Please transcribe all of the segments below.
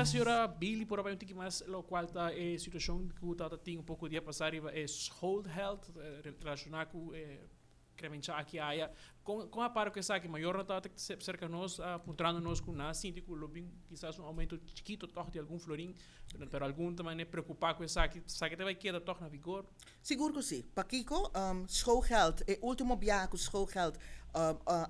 a senhora Billy por aí um pouquinho mais lo qual tá a situação que o tata tem um pouco de passar é hold health relacionado com incrementar aqui a área com a par que essa que maior nota que cerca nós apontando nós com na síndico lobby quizás um aumento chiquito toch de algum florim pero algum também é preocupar com essa que vai quedar toch na vigor. Seguro que sim. Pakiko, schoolgeld, o último jaar que schoolgeld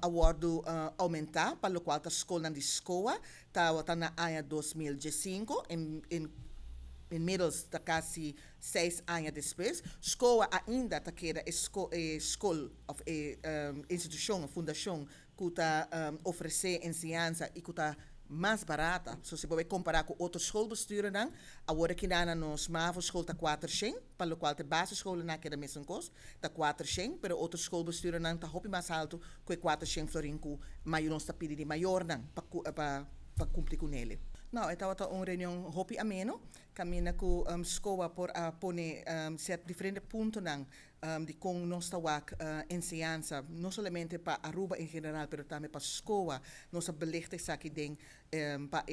awardo aumentar, para o qual a escola na escola está na área 2015, inmiddels está quase 6 anos depois. Escola ainda está queda escola, instituição, fundação que está oferecer ensinança e que está mais barata. So, se você comparar com outros schoolbesturen dan, agora que na nos MAVO school está 400, para o qual a basisschool na queda mesmo cost, está 400, pero outros schoolbesturen dan está hopi mais alto que 400 florin que maior nos está pedindo maior dan para cumprir com ele. Não, então está uma reunião hopi ameno, caminha com escola por pone certos diferentes pontos dan de como nós estamos ensinança, não somente para Aruba em geral, mas também para a escola, nossa belichte aqui dentro para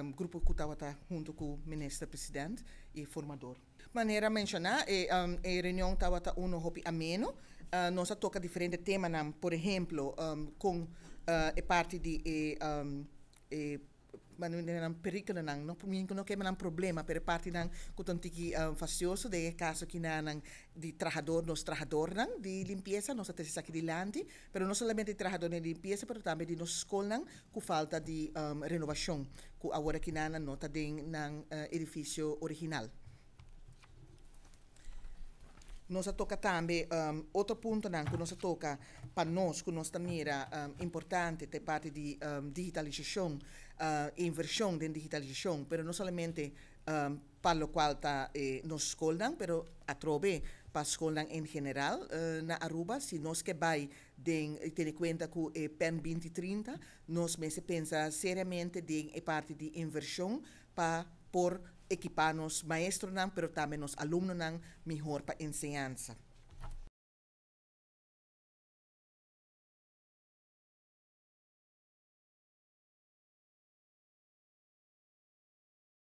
o grupo que está junto com o ministro-presidente e formador. Maneira mencionar, a reunião estava hopi ameno, nós toca diferentes temas, por exemplo, com a parte de mas não é um perigo não é um problema para parte não que facioso de caso que não de trabalhador nos trabalhador não de limpeza nós temos aqui de lande, pero não somente de trabalhador de limpeza, pero também de nos escola com falta de renovação, que agora que não nota de edifício original. Nós toca também outro ponto que nós toca para nós que nós também era importante da parte de digitalização, inversão em digitalização, mas não somente para o qual está nos escola, mas a trove para a escola em geral na Aruba, se nós que vai ter em conta que o PEN 2030, nós mesmo pensa seriamente em parte de inversão para por equipar nos maestros, mas também nos alunos melhor para ensinança.